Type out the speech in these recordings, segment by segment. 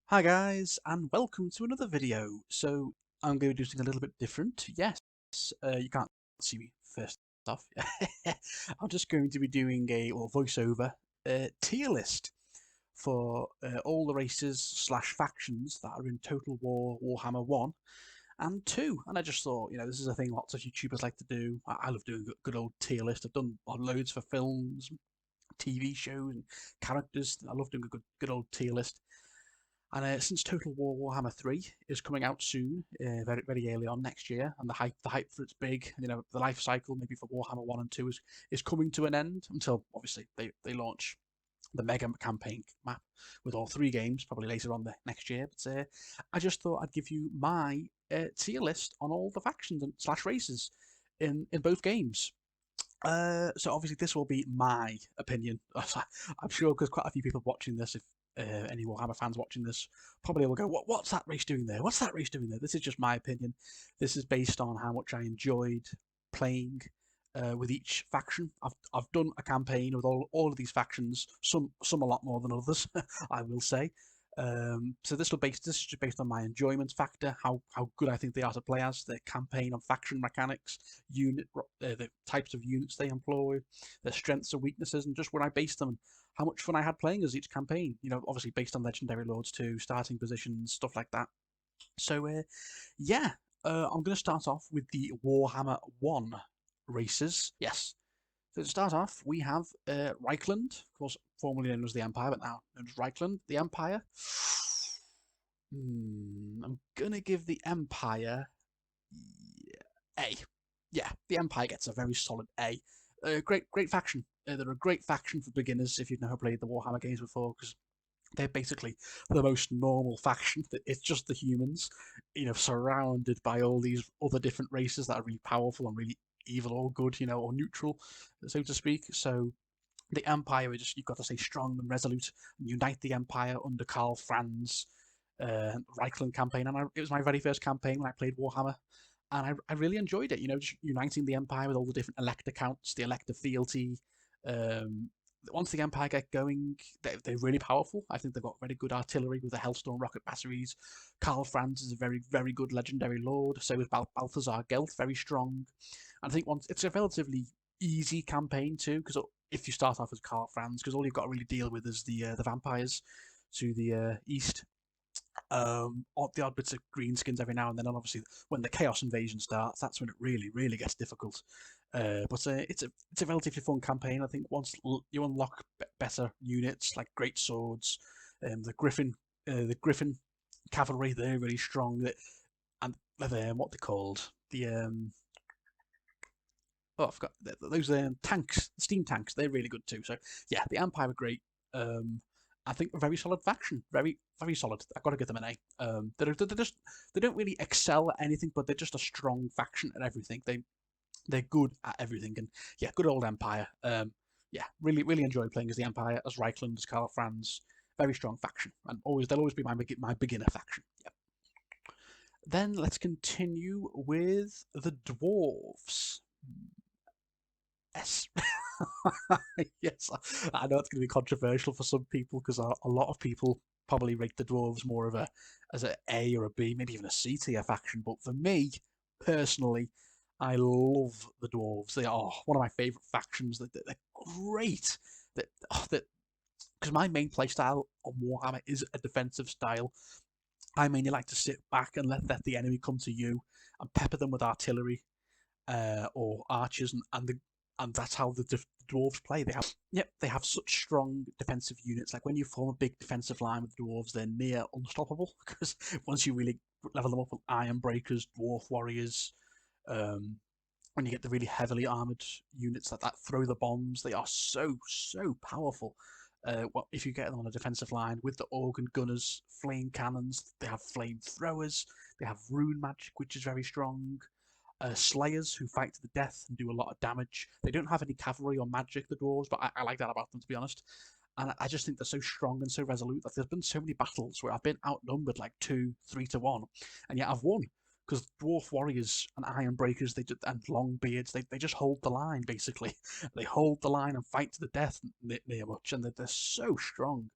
Hi guys, and welcome to another video. So I'm going to do something a little bit different. Yes, you can't see me first off. I'm just going to be doing a little voiceover tier list for all the races slash factions that are in Total War Warhammer 1 and 2. And I just thought, this is a thing lots of YouTubers like to do. I love doing a good old tier list. I've done loads for films, TV shows, and characters. I love doing a good old tier list. And since Total War Warhammer 3 is coming out soon, very early on next year, and the hype for it's big, the life cycle maybe for Warhammer 1 and 2 is coming to an end until obviously they launch the mega campaign map with all three games probably later on the next year. But I just thought I'd give you my tier list on all the factions and slash races in both games. So obviously this will be my opinion. I'm sure because quite a few people watching this, if any Warhammer fans watching this, probably will go, "What's that race doing there? What's that race doing there?" This is just my opinion. This is based on how much I enjoyed playing with each faction. I've done a campaign with all of these factions. Some a lot more than others, I will say. So this is just based on my enjoyment factor, how good I think they are to play as, their campaign and faction mechanics, the types of units they employ, their strengths and weaknesses, and just where I base them, and how much fun I had playing as each campaign. Obviously based on legendary lords too, starting positions, stuff like that. So yeah, I'm going to start off with the Warhammer 1 races. Yes. So to start off, we have Reichland, of course, formerly known as the Empire, but now known as Reichland. The Empire. I'm gonna give the Empire A. Yeah, the Empire gets a very solid A. Great faction. They're a great faction for beginners if you've never played the Warhammer games before, because they're basically the most normal faction. It's just the humans, surrounded by all these other different races that are really powerful and really evil or good, or neutral, so to speak. So the Empire is just, you've got to stay strong and resolute and unite the Empire under Karl Franz Reichland campaign. And it was my very first campaign when I played Warhammer. And I really enjoyed it, just uniting the Empire with all the different Elector counts, the Elector fealty. Um, Once the Empire get going, they're really powerful. I think they've got very good artillery with the Hellstorm rocket batteries. Karl Franz is a very good legendary lord. So is Balthazar Gelt, very strong. And I think it's a relatively easy campaign too, because if you start off as Karl Franz, because all you've got to really deal with is the vampires to the east. The odd bits of greenskins every now and then, and obviously when the chaos invasion starts, that's when it really gets difficult. But it's a relatively fun campaign. I think once you unlock better units like great swords, the Griffin cavalry, they're really strong. And what they're called, I forgot those tanks, steam tanks. They're really good too. So yeah, the Empire are great. I think a very solid faction, very solid. I've got to give them an A. They don't really excel at anything, but they're just a strong faction at everything. They're good at everything, and yeah, good old Empire. Yeah, really enjoy playing as the Empire, as Reichland, as Karl Franz. Very strong faction, and they'll always be my beginner faction. Yeah. Then let's continue with the Dwarves. Yes. Yes, I know it's going to be controversial for some people because a lot of people probably rate the dwarves more of as an A or a B, maybe even a C tier faction. But for me personally, I love the dwarves. They are one of my favourite factions. They're great. That because my main playstyle on Warhammer is a defensive style. I mainly like to sit back and let the enemy come to you and pepper them with artillery or archers, and that's how the dwarves play. They have such strong defensive units. Like when you form a big defensive line with the dwarves, they're near unstoppable because once you really level them up with iron breakers, dwarf warriors, um, when you get the really heavily armored units that throw the bombs, they are so powerful. If you get them on a defensive line with the organ gunners, flame cannons, they have flame throwers, they have rune magic, which is very strong. Slayers who fight to the death and do a lot of damage. They don't have any cavalry or magic, the dwarves, but I like that about them, to be honest. And I just think they're so strong and so resolute. Like there's been so many battles where I've been outnumbered like 2, 3 to 1, and yet I've won because dwarf warriors and iron breakers and long beards they just hold the line basically. They hold the line and fight to the death near much, and they're so strong.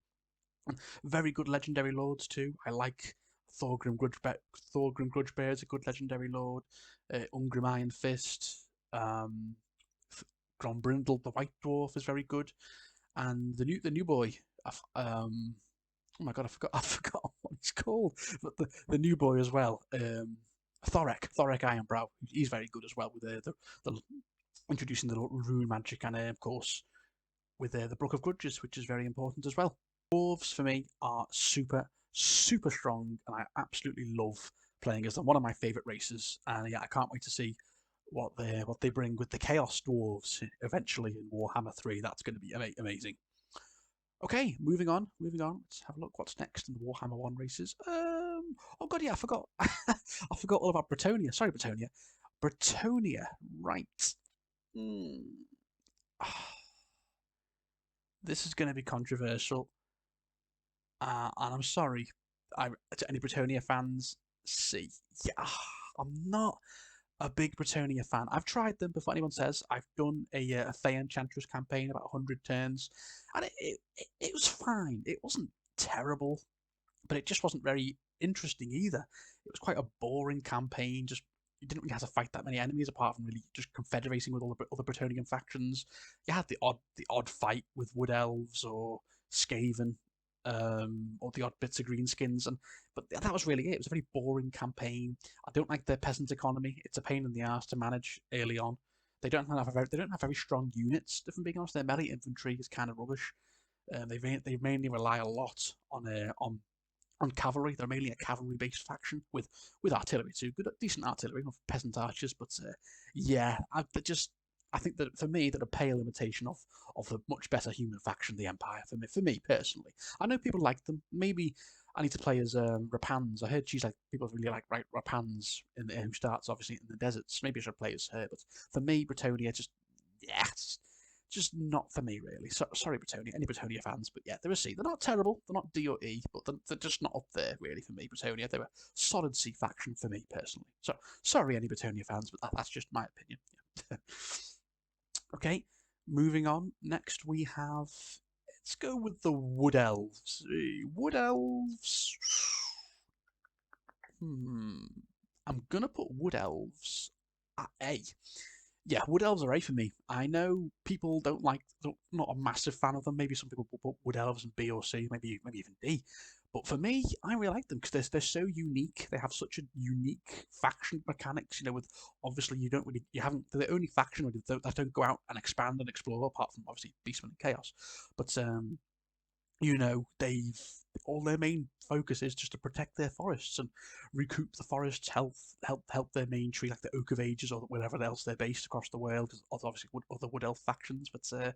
Very good legendary lords too. I like Thorgrim Grudgebear is a good legendary lord. Ungrim Iron Fist. Grombrindle the White Dwarf is very good, and the new boy. Oh my god, I forgot what he's called. But the new boy as well. Thorek Ironbrow. He's very good as well with the introducing the rune magic and of course with the Book of Grudges, which is very important as well. Dwarves for me are super strong, and I absolutely love playing as them. One of my favourite races, and yeah, I can't wait to see what they bring with the Chaos Dwarves eventually in Warhammer 3. That's going to be amazing. Okay, moving on. Let's have a look. What's next in the Warhammer 1 races? Oh god, yeah, I forgot. I forgot all about Bretonnia. Sorry, Bretonnia. Bretonnia, right. This is going to be controversial, and I'm sorry to any Bretonnia fans. See, yeah, I'm not a big Bretonnia fan. I've tried them before anyone says. I've done a Fey Enchantress campaign, about 100 turns, and it was fine. It wasn't terrible, but it just wasn't very interesting either. It was quite a boring campaign. Just you didn't really have to fight that many enemies apart from really just confederating with all the other Bretonnian factions. You had the odd fight with Wood Elves or Skaven, or the odd bits of Greenskins, but that was really it. It was a very boring campaign. I don't like the peasant economy. It's a pain in the arse to manage early on. They don't have very strong units. If I'm being honest, their melee infantry is kind of rubbish. They mainly rely a lot on cavalry. They're mainly a cavalry-based faction with artillery too. Good, decent artillery, not peasant archers, but yeah, I think that for me, they're a pale imitation of the much better human faction, the Empire. For me personally, I know people like them. Maybe I need to play as Rapans. I heard she's like people really like Rapans who starts obviously in the deserts. Maybe I should play as her. But for me, Bretonnia just not for me really. Sorry, Bretonnia, any Bretonnia fans, but yeah, they're a C. They're not terrible. They're not D or E, but they're just not up there really for me. Bretonnia, they're a solid C faction for me personally. So sorry, any Bretonnia fans, but that's just my opinion. Yeah. Okay, moving on. Next we have. Let's go with the Wood Elves. Wood Elves. I'm gonna put Wood Elves at A. Yeah, Wood Elves are A for me. I know people not a massive fan of them. Maybe some people put Wood Elves in B or C, maybe even D. But for me, I really like them because they're so unique. They have such a unique faction mechanics. With obviously they're the only faction that don't go out and expand and explore apart from obviously Beastmen and Chaos. But they've all their main focus is just to protect their forests and recoup the forest's health, help their main tree like the Oak of Ages or wherever else they're based across the world. Obviously, other Wood Elf factions, but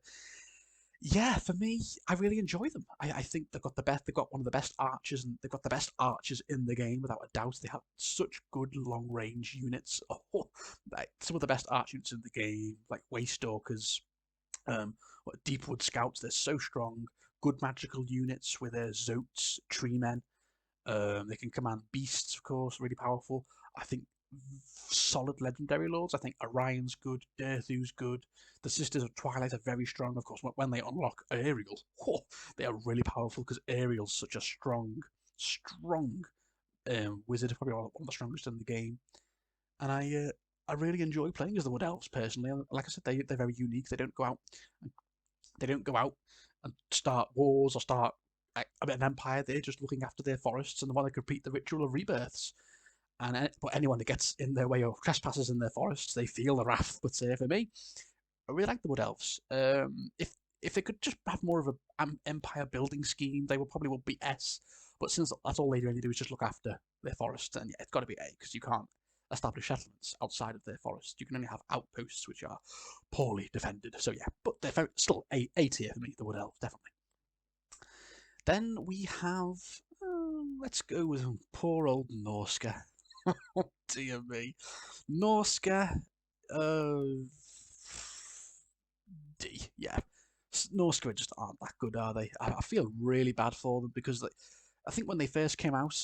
yeah, for me, I really enjoy them. I think they've got one of the best archers, and they've got the best archers in the game without a doubt. They have such good long range units. Oh, like some of the best arch units in the game, like Waystalkers, Deepwood Scouts. They're so strong. Good magical units with their Zotes, Treemen. They can command beasts, of course, really powerful. I think solid legendary lords. I think Orion's good, Derthu's good. The Sisters of Twilight are very strong, of course. When they unlock Ariel, they are really powerful because Ariel's such a strong wizard, probably one of the strongest in the game. And I really enjoy playing as the Wood Elves personally. Like I said, they're very unique. They don't go out and start wars or start an empire. They're just looking after their forests and they want to complete the ritual of rebirths. But anyone that gets in their way or trespasses in their forests, they feel the wrath. But for me, I really like the Wood Elves. If they could just have more of an empire building scheme, they probably would be S. But since that's all they really do is just look after their forests, and yeah, it's got to be A because you can't establish settlements outside of their forest. You can only have outposts which are poorly defended. So yeah, but they're still A tier for me, the Wood Elves, definitely. Then we have, let's go with poor old Norsca. Oh dear me. Norsca, D, yeah. Norsca just aren't that good, are they? I feel really bad for them because I think when they first came out,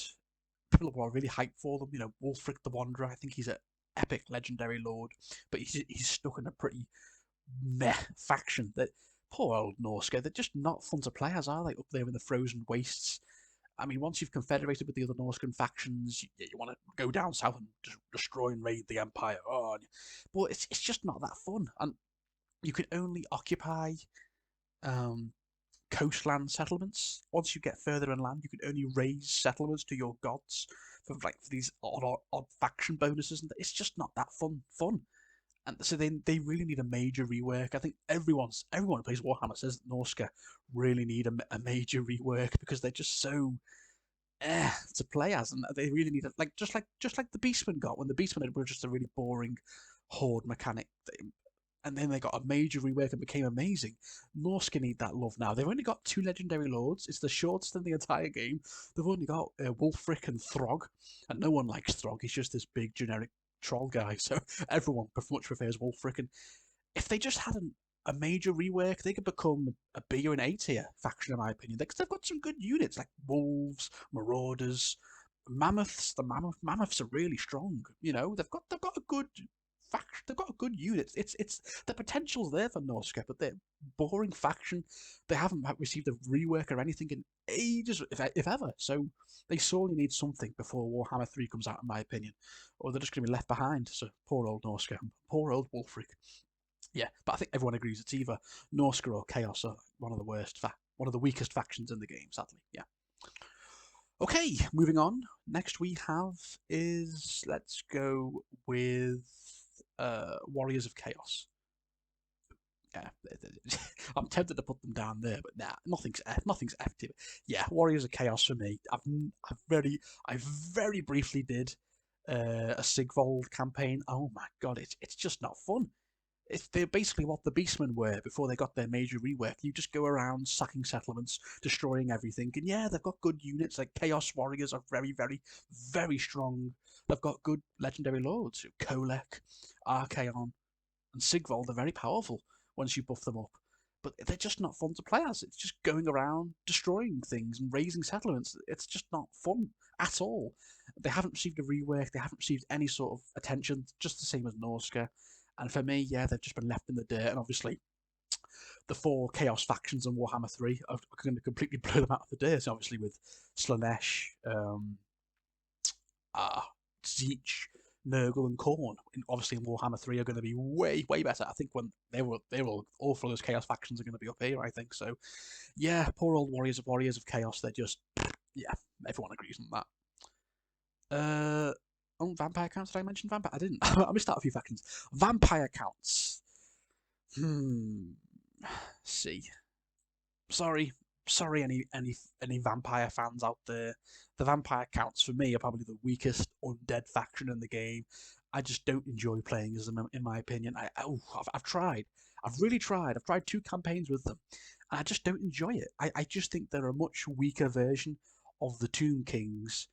people were really hyped for them. Wulfric the Wanderer, I think he's an epic legendary lord, but he's stuck in a pretty meh faction. That poor old Norsca, they're just not fun to play as, are they, up there in the frozen wastes? I mean, once you've confederated with the other Norscan factions, you want to go down south and destroy and raid the Empire. Oh, but it's just not that fun. And you can only occupy coastland settlements. Once you get further inland, you can only raise settlements to your gods for these odd faction bonuses, and it's just not that fun. And so they really need a major rework. I think everyone who plays Warhammer says that Norsca really need a major rework because they're just so to play as, and they really need just like the Beastmen got when the Beastmen were just a really boring horde mechanic. And then they got a major rework and became amazing. Norsca need that love now. They've only got 2 legendary lords. It's the shortest in the entire game. They've only got Wulfric and Throg, and no one likes Throg. He's just this big generic troll guy, so everyone much prefers Wulfric. And if they just had a major rework, they could become a B or an A tier faction, in my opinion. Because they've got some good units like wolves, marauders, mammoths. The mammoths are really strong. You know, they've got a good faction. They've got a good unit. It's the potential's there for Norsca, but they're boring faction. They haven't received a rework or anything in ages, if ever. So they sorely need something before Warhammer 3 comes out, in my opinion, or they're just going to be left behind. So poor old Norsca, poor old Wulfric. Yeah, but I think everyone agrees it's either Norsca or Chaos are one of the worst, one of the weakest factions in the game, sadly. Yeah. Okay, moving on. Next we have is, let's go with Warriors of Chaos. Yeah, I'm tempted to put them down there, but nah, nothing's active. Yeah, Warriors of Chaos for me. I very briefly did a Sigvold campaign. Oh my god, it's just not fun. They're basically what the Beastmen were before they got their major rework. You just go around sacking settlements, destroying everything, and yeah, they've got good units. Like Chaos Warriors are very, very, very strong. They've got good legendary lords. Kolek, Archaon, and Sigvold are very powerful once you buff them up. But they're just not fun to play as. It's just going around destroying things and raising settlements. It's just not fun at all. They haven't received a rework. They haven't received any sort of attention, just the same as Norsca. And for me, yeah, they've just been left in the dirt. And obviously, the 4 Chaos factions in Warhammer 3 are going to completely blow them out of the dirt. Obviously, with Slaanesh, Tzeentch, Nurgle, and Khorne. Obviously, in Warhammer 3 are going to be way, way better. I think when they will all 4 of those Chaos factions are going to be up here, I think. So, yeah, poor old Warriors of Chaos. They're just, yeah, everyone agrees on that. Oh, vampire counts. Did I mention vampire? I didn't. I missed out a few factions. Vampire counts. See. Sorry, any vampire fans out there. The vampire counts for me are probably the weakest undead faction in the game. I just don't enjoy playing as them, in my opinion. I've tried. I've really tried. I've tried 2 campaigns with them, and I just don't enjoy it. I just think they're a much weaker version of the Tomb Kings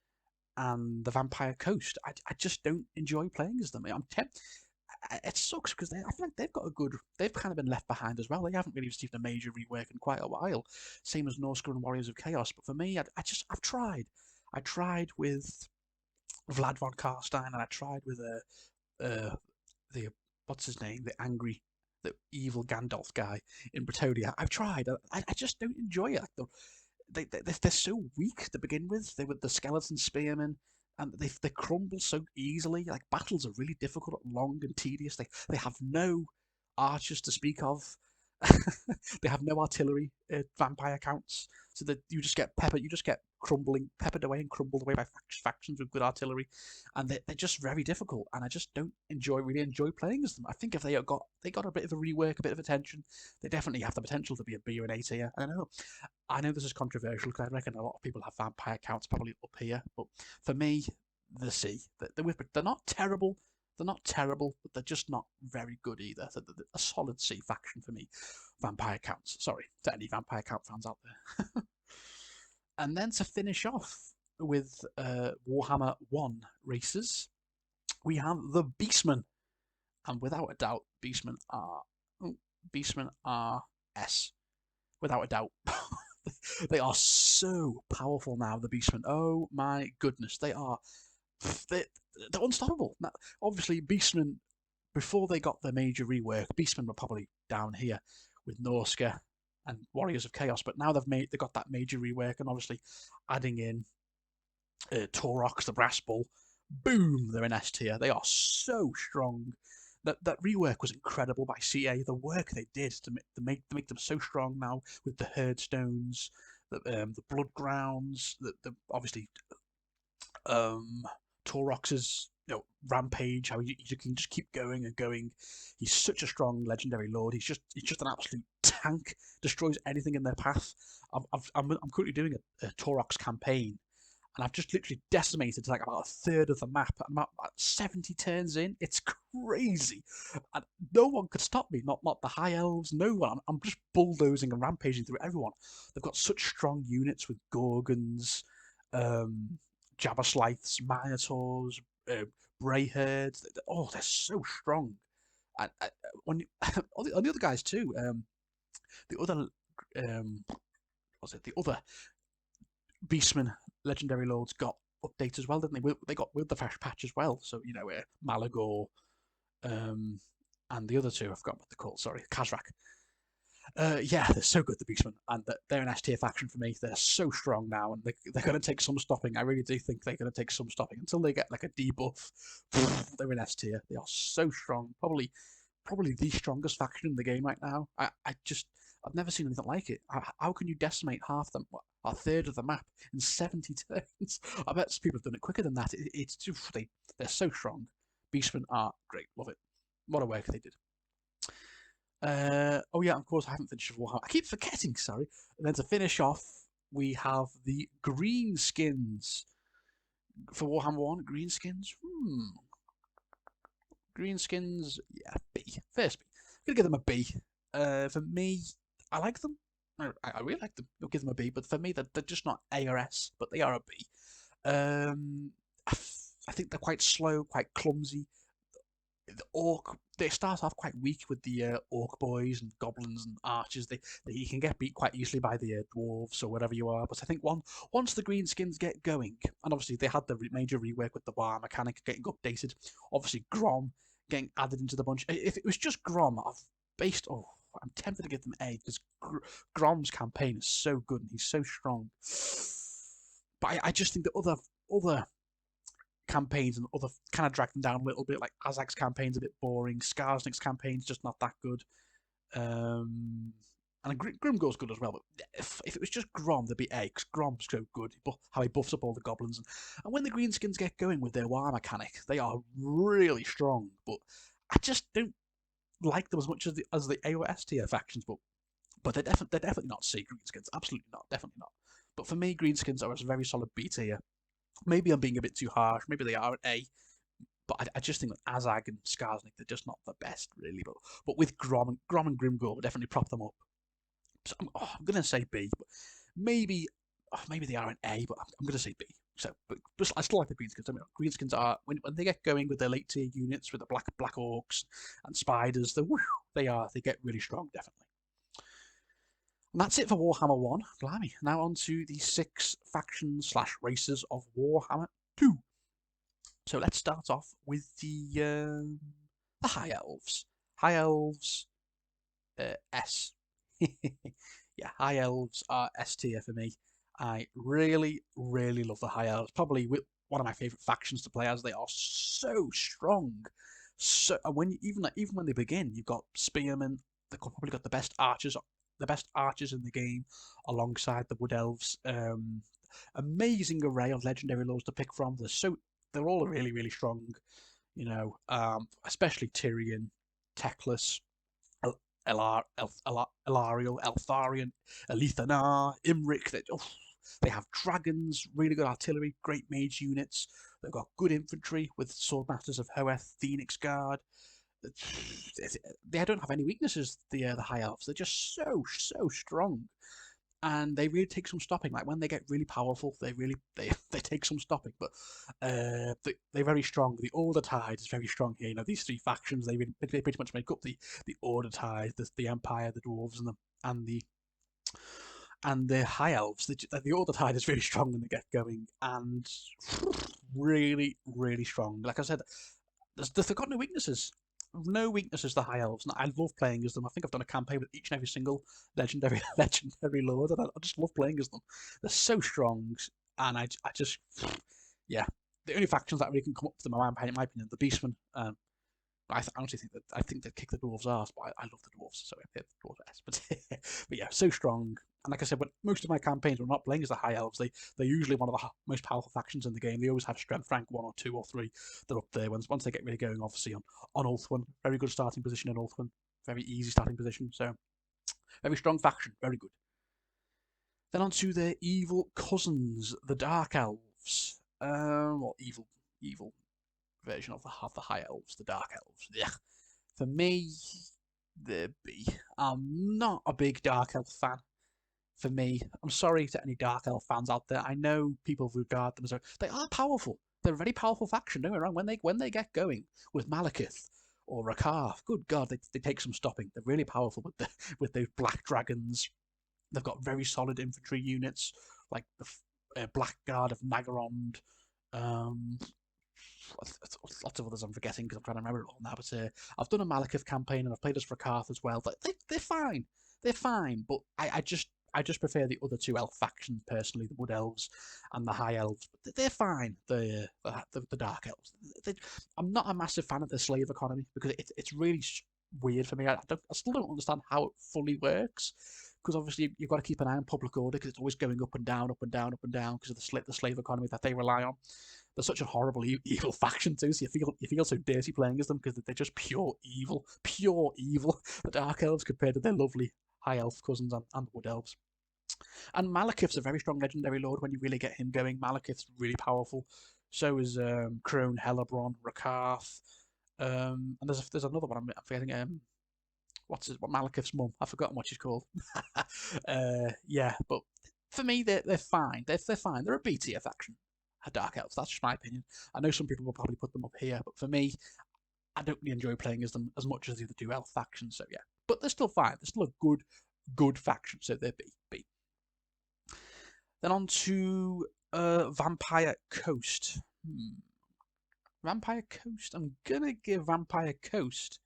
and the Vampire Coast. I just don't enjoy playing as them. It sucks because I feel like they've kind of been left behind as well. They haven't really received a major rework in quite a while, same as Norsca and Warriors of Chaos. But for me, I've tried. I tried with Vlad von Karstein, and I tried with the what's his name, the evil Gandalf guy in Bretonnia. I've tried. I just don't enjoy it. They're so weak to begin with. They were the skeleton spearmen, and they crumble so easily. Like battles are really difficult, long and tedious. They have no archers to speak of. They have no artillery. Vampire counts, so that you just get peppered away and crumbled away by factions with good artillery, and they're just very difficult. And I just don't really enjoy playing as them. I think if they got a bit of a rework, a bit of attention, they definitely have the potential to be a B or an A tier. I know this is controversial because I reckon a lot of people have vampire counts probably up here, but for me, the C. They're not terrible. They're not terrible, but they're just not very good either. They're a solid C faction for me. Vampire counts. Sorry to any vampire count fans out there. And then to finish off with Warhammer 1 races, we have the Beastmen. And without a doubt, Beastmen are S. Without a doubt. They are so powerful now, the Beastmen. Oh my goodness. They're unstoppable. Now, obviously, Beastmen, before they got their major rework, Beastmen were probably down here with Norsca and Warriors of Chaos. But now they got that major rework, and obviously adding in Taurox, the Brass Bull. Boom, they're in S tier. They are so strong. That rework was incredible by CA. The work they did to make them so strong now with the herd stones, the blood grounds, the obviously Taurox's rampage. How you can just keep going and going. He's such a strong legendary lord. He's just an absolute tank. Destroys anything in their path. I'm currently doing a Taurox campaign. And I've just literally decimated like about a third of the map. I'm about 70 turns in. It's crazy. And no one could stop me. Not the High Elves. No one. I'm just bulldozing and rampaging through everyone. They've got such strong units with Gorgons, Jabberslyths, Minotaurs, Brayherds. Oh, they're so strong. And on the other guys too. The other the other Beastmen legendary lords got updates as well, didn't they? They got with the fresh patch as well. So Malagor, and the other two I forgot what they're called. Sorry, Khazrak. Yeah, they're so good, the Beastmen, and they're an S tier faction for me. They're so strong now, and they're going to take some stopping. I really do think they're going to take some stopping until they get like a debuff. They're in S tier. They are so strong. Probably the strongest faction in the game right now. I've never seen anything like it. How can you decimate half them, a third of the map in 70 turns? I bet people have done it quicker than that. They're so strong. Beastmen are great. Love it. What a work they did. Oh yeah, of course I haven't finished Warhammer. I keep forgetting, sorry. And then to finish off, we have the Greenskins. For Warhammer 1, Greenskins? Greenskins, yeah, B. First B. I'm going to give them a B. For me, I like them. I really like them. I'll give them a B, but for me, they're just not A or S, but they are a B. I think they're quite slow, quite clumsy. They start off quite weak with the orc boys and goblins and archers. You can get beat quite easily by the dwarves or whatever you are. But I think once the Greenskins get going, and obviously they had the major rework with the bar mechanic getting updated. Obviously Grom getting added into the bunch. If it was just Grom, I'm tempted to give them A because Grom's campaign is so good and he's so strong. But I just think the other campaigns and other kind of drag them down a little bit. Like Azag's campaign's a bit boring. Skarsnik's campaign's just not that good. And Grimgor's good as well. But if it was just Grom, there'd be A because Grom's so good. How he buffs up all the goblins. And when the Greenskins get going with their war mechanic, they are really strong. But I just don't like them as much as the A or S tier factions. But they're definitely not C Greenskins. Absolutely not. Definitely not. But for me, Greenskins are a very solid B tier. Maybe I'm being a bit too harsh. Maybe they are an A. But I just think that Azag and Skarsnik, they're just not the best, really. But with Grom and Grimgor, we'll definitely prop them up. So I'm going to say B. But maybe they are an A, but I'm going to say B. So, but I still like the Greenskins. I mean, Greenskins are, when they get going with their late tier units, with the black orcs and spiders, they get really strong, definitely. And that's it for Warhammer 1. Blimey. Now on to the 6 factions / races of Warhammer 2. So let's start off with the High Elves. High Elves, S. Yeah, High Elves are S tier for me. I really, really love the High Elves. Probably one of my favourite factions to play as. They are so strong. So even when they begin, you've got Spearmen. They've probably got the best archers in the game, alongside the Wood Elves. Amazing array of legendary lords to pick from. They're all really, really strong. Especially Tyrion, Teclis, Elariel, Eltharion, Elithanar, Imric. They have dragons, really good artillery, great mage units. They've got good infantry with Swordmasters of Hoeth, Phoenix Guard. They don't have any weaknesses, the High Elves. They're just so strong, and they really take some stopping. Like when they get really powerful, they take some stopping. But they're very strong. The Order Tide is very strong here. These 3 factions, they pretty much make up the Order Tide, the Empire, the Dwarves, and the High Elves. The Order Tide is really strong when they get going, and really, really strong. Like I said, they've got no weaknesses. no weaknesses, the High Elves. And I love playing as them. I think I've done a campaign with each and every single legendary lord, and I just love playing as them. They're so strong, and I just, yeah. The only factions that really can come up to them, in my opinion, the Beastmen. I honestly think they'd kick the Dwarves' arse, but I love the Dwarves, so I pick the Dwarves' ass. But yeah, so strong. And like I said, when most of my campaigns, we're not playing as the High Elves. They're usually one of the most powerful factions in the game. They always have strength rank 1 or 2 or 3. They're up there once they get really going. Obviously on Ulthuan, very good starting position in Ulthuan, very easy starting position. So very strong faction, very good. Then on to their evil cousins, the Dark Elves. Well, evil version of the High Elves, the Dark Elves. Yeah. For me, they're B. I'm not a big Dark Elf fan. For me, I'm sorry to any Dark Elf fans out there. I know people regard them as they are powerful. They're a very powerful faction. Don't get me wrong. When they get going with Malekith or Rakarth, good God, they take some stopping. They're really powerful with those black dragons. They've got very solid infantry units like the Blackguard of Nagarond. Lots of others I'm forgetting because I'm trying to remember it all now. But I've done a Malekith campaign and I've played as Rakarth as well. They're fine. They're fine. But I just prefer the other 2 elf factions personally, the Wood Elves and the High Elves. But they're fine. The Dark Elves. I'm not a massive fan of the slave economy because it's really weird for me. I still don't understand how it fully works. Because obviously you've got to keep an eye on public order because it's always going up and down, up and down, up and down because of the slave economy that they rely on. They're such a horrible, evil faction too. So you feel so dirty playing as them because they're just pure evil, The Dark Elves compared to their lovely High Elf cousins and the Wood Elves. And Malekith's a very strong legendary lord when you really get him going. Malekith's really powerful. So is Crone, Hellebrand, Rakarth. And there's another one I'm forgetting. What Malekith's mum? I've forgotten what she's called. Yeah, but for me, they're fine. They're fine. They're a B tier faction. Dark Elves. That's just my opinion. I know some people will probably put them up here, but for me, I don't really enjoy playing as them as much as the other 2 elf factions. So yeah, but they're still fine. They're still a good faction. So they're B. Then on to Vampire Coast. Vampire Coast. I'm gonna give Vampire Coast.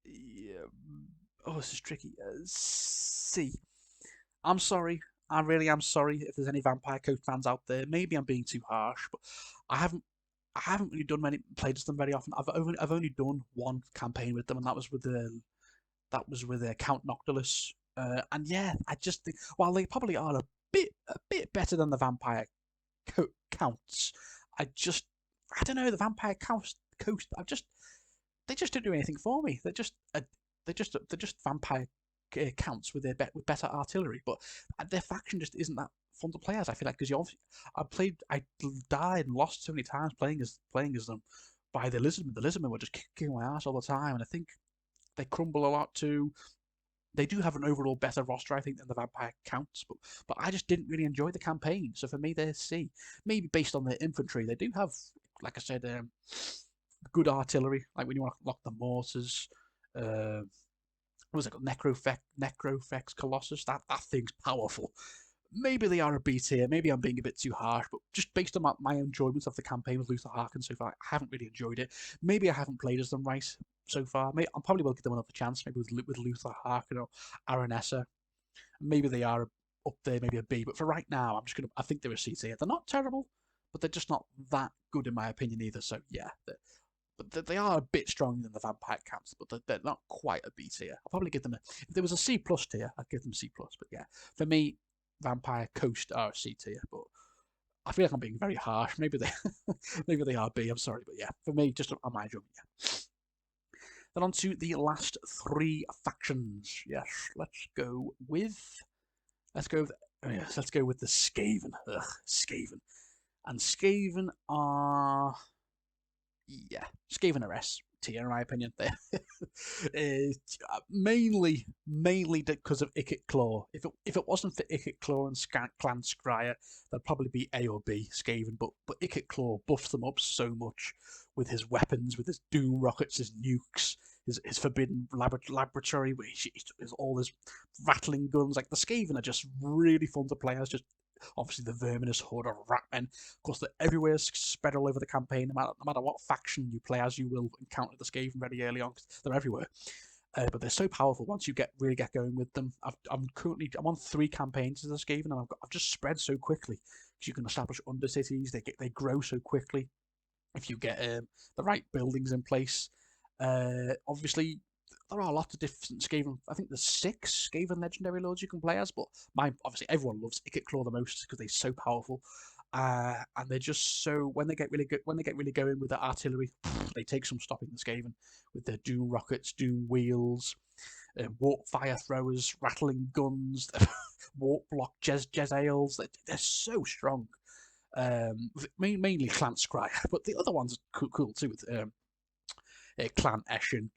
Yeah. Oh, this is tricky. C. I'm sorry. I really am sorry if there's any Vampire Coast fans out there. Maybe I'm being too harsh, but I haven't really played as them very often. I've only done one campaign with them, and that was with Count Noctilus. And yeah, I just think while they probably are a bit better than the Vampire Counts, I don't know, the Vampire Coast. They just don't do anything for me. They're just Vampire Counts with better artillery, but their faction just isn't that fun to play as. I feel like because I died and lost so many times playing as them by the Lizardmen. The Lizardmen were just kicking my ass all the time, and I think they crumble a lot too. They do have an overall better roster, I think, than the Vampire Counts, but I just didn't really enjoy the campaign. So for me, they're C. Maybe based on their infantry, they do have, like I said, good artillery. Like when you want to lock the mortars. What was it called? Necrofex Colossus. That thing's powerful. Maybe they are a B tier. Maybe I'm being a bit too harsh, but just based on my enjoyment of the campaign with Luther Harkin so far, I haven't really enjoyed it. Maybe I haven't played as them right so far. I probably will give them another chance. Maybe with Luther Harkin or Aranessa. Maybe they are up there, maybe a B. But for right now, I think they're a C tier. They're not terrible, but they're just not that good in my opinion either. So yeah. But they are a bit stronger than the Vampire Counts, but they're not quite a B tier. I'll probably give them if there was a C plus tier, I'd give them C plus. But yeah, for me, Vampire Coast are a C tier. But I feel like I'm being very harsh. Maybe they are B. I'm sorry, but yeah, for me, just on my judgment, yeah. Then on to the last 3 factions. Yes, let's go with the Skaven. Skaven, and Skaven are. Yeah, Skaven are S tier in my opinion. Mainly because of Ikit Claw. If it wasn't for Ikit Claw and Clan Scryer, they'd probably be A or B Skaven. But Ikit Claw buffs them up so much with his weapons, with his doom rockets, his nukes, his forbidden laboratory, which is all his rattling guns. Like the Skaven are just really fun to play as. Just obviously the verminous horde of ratmen. Of course, they're everywhere, spread all over the campaign. No matter what faction you play as, you will encounter the Skaven very early on. 'Cause they're everywhere. But they're so powerful once you really get going with them. I'm on 3 campaigns as a Skaven, and I've just spread so quickly because you can establish undercities. They grow so quickly if you get the right buildings in place. Obviously, there are lots of different Skaven. I think there's 6 Skaven legendary lords you can play as, but obviously everyone loves Claw the most because they're so powerful. And they're just so when they get really going with the artillery, they take some stopping the Skaven with their Doom rockets, Doom wheels, warp fire throwers, rattling guns, warp block Jezzails. They're so strong. Mainly Clan Scryer, but the other ones are cool too with Clan Eshin,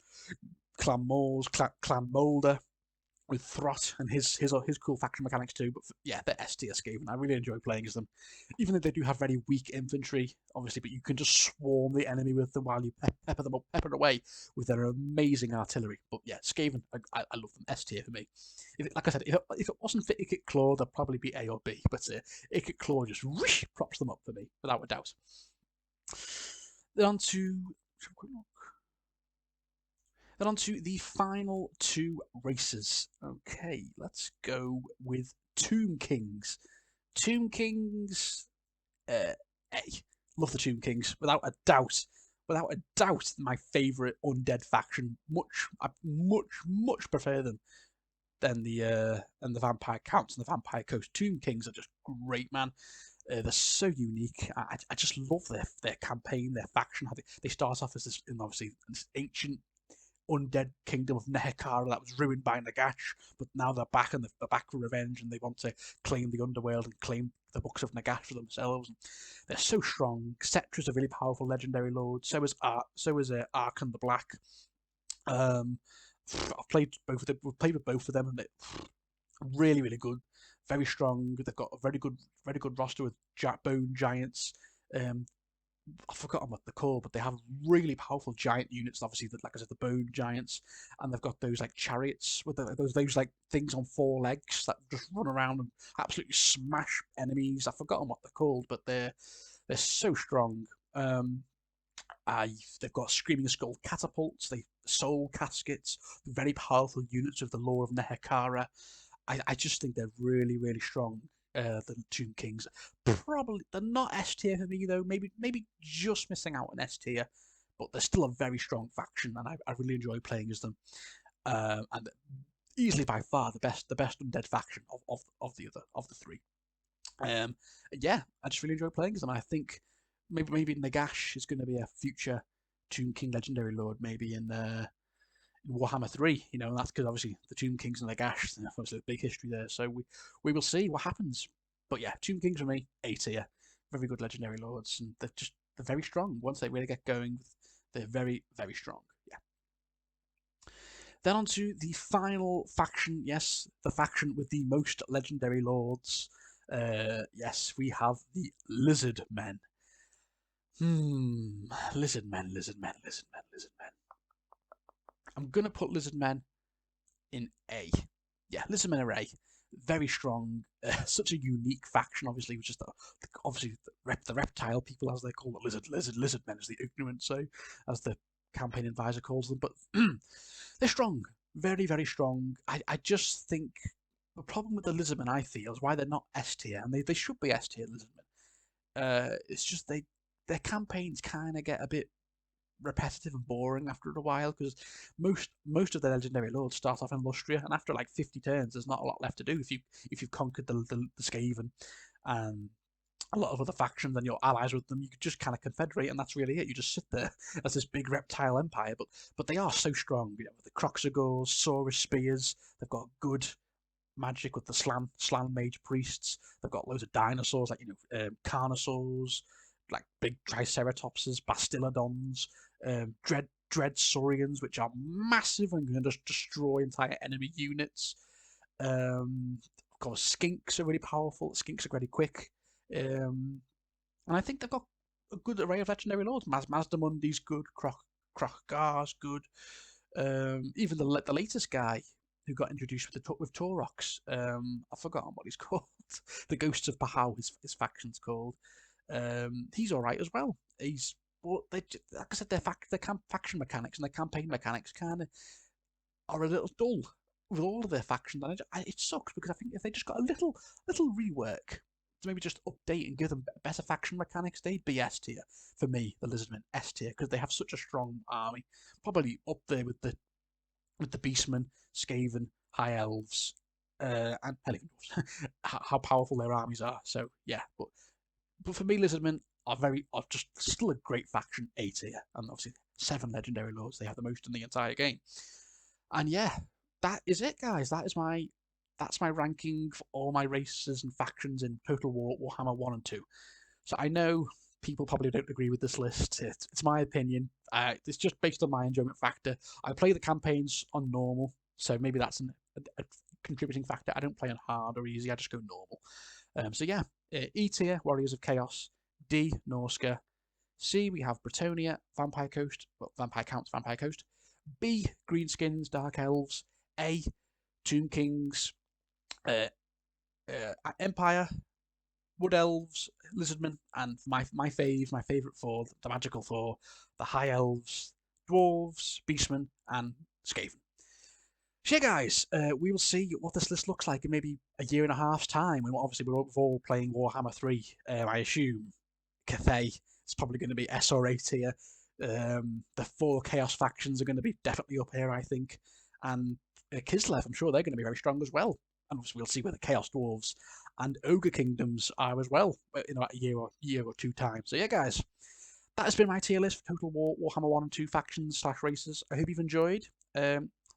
Clan Moors, Clan Moulder, with Throt and his cool faction mechanics too. But yeah, they're S tier Skaven. I really enjoy playing as them, even though they do have very weak infantry, obviously. But you can just swarm the enemy with them while you pepper away with their amazing artillery. But yeah, Skaven, I love them. S tier for me. Like I said, if it wasn't for Ikit Claw, they'd probably be A or B. But Ikit Claw just props them up for me, without a doubt. Then on to the final 2 races. Okay, let's go with Tomb Kings. Tomb Kings, A. Love the Tomb Kings, without a doubt. Without a doubt, my favourite undead faction. I much prefer them than the Vampire Counts and the Vampire Coast. Tomb Kings are just great, man. They're so unique. I just love their campaign, their faction. How they start off as this ancient undead kingdom of Nehekara that was ruined by Nagash, but now they're back and they're back for revenge, and they want to claim the underworld and claim the books of Nagash for themselves. And they're so strong. Cetra's a really powerful legendary lord. So is Arkan the Black. I've played both of them. We've played with both of them, and they're really good, very strong. They've got a very good roster with bone giants. I've forgotten what they're called, but they have really powerful giant units. Obviously, like I said, the bone giants, and they've got those like chariots with those like things on 4 legs that just run around and absolutely smash enemies. I've forgotten what they're called, but they're so strong. They've got Screaming Skull catapults, soul caskets, very powerful units of the lore of Nehekara. I just think they're really strong. The Tomb Kings, probably they're not S tier for me though. Maybe just missing out on S tier, but they're still a very strong faction, and I really enjoy playing as them. And easily by far the best undead faction of the 3. Yeah, I just really enjoy playing as them. I think maybe Nagash is going to be a future Tomb King legendary lord, maybe in Warhammer 3, and that's because obviously the Tomb Kings and the Gash, obviously a big history there. So we will see what happens. But yeah, Tomb Kings for me, A tier, very good legendary lords, and they're very strong. Once they really get going, they're very strong. Yeah. Then on to the final faction. Yes, the faction with the most legendary lords. Yes, we have the Lizardmen. Lizardmen. I'm going to put Lizardmen in A. Yeah, Lizardmen are A. Very strong. Such a unique faction, obviously, which is the reptile people, as they call it. Lizardmen, as the ignorant say, as the campaign advisor calls them. But they're strong. Very strong. I just think the problem with the Lizardmen, I feel, is why they're not S tier, and they should be S tier Lizardmen. It's just their campaigns kind of get a bit repetitive and boring after a while, because most of the legendary lords start off in Lustria, and after like 50 turns there's not a lot left to do if you've conquered the Skaven and a lot of other factions and you're allies with them. You could just kind of confederate, and that's really it. You just sit there as this big reptile empire, but they are so strong. The Croxagors, Saurus spears, they've got good magic with the Slan mage priests. They've got loads of dinosaurs like Carnosaurs, like big Triceratopses, Bastillodons, Dread Saurians, which are massive and can just destroy entire enemy units. Of course, Skinks are really powerful. Skinks are very quick. And I think they've got a good array of legendary lords. Mazdamundi's good, Krochgar's good. Even the latest guy who got introduced with Taurox, I've forgotten what he's called. The Ghosts of Pahau, his faction's called. He's all right as well. He's well, like I said, their faction mechanics and their campaign mechanics kind of are a little dull with all of their factions, and it sucks because I think if they just got a little rework to maybe just update and give them better faction mechanics, they'd be S tier for me. The Lizardmen S tier because they have such a strong army, probably up there with the Beastmen, Skaven, High Elves, and Hellion Dwarves. How powerful their armies are. So yeah, but for me, Lizardmen are just still a great faction, A tier, and obviously 7 legendary lords. They have the most in the entire game. And yeah, that is it, guys. That's my ranking for all my races and factions in Total War Warhammer 1 and 2. So I know people probably don't agree with this list. It's my opinion. It's just based on my enjoyment factor. I play the campaigns on normal, so maybe that's a contributing factor. I don't play on hard or easy. I just go normal. So yeah, E tier, Warriors of Chaos. D, Norsca. C, we have Bretonnia, Vampire Coast. Well, Vampire Counts, Vampire Coast. B, Greenskins, Dark Elves. A, Tomb Kings, Empire, Wood Elves, Lizardmen, and my favourite four, the magical four, the High Elves, Dwarves, Beastmen, and Skaven. So yeah, guys, we will see what this list looks like in maybe a year and a half's time, when obviously we're all playing Warhammer 3. I assume Cathay is probably going to be S or A tier. The 4 Chaos factions are going to be definitely up here, I think. And Kislev, I'm sure they're going to be very strong as well. And obviously we'll see where the Chaos Dwarves and Ogre Kingdoms are as well in about a year or two time. So yeah, guys, that has been my tier list for Total War Warhammer 1 and 2 factions / races. I hope you've enjoyed.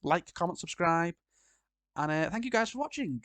Like, comment, subscribe, and thank you guys for watching.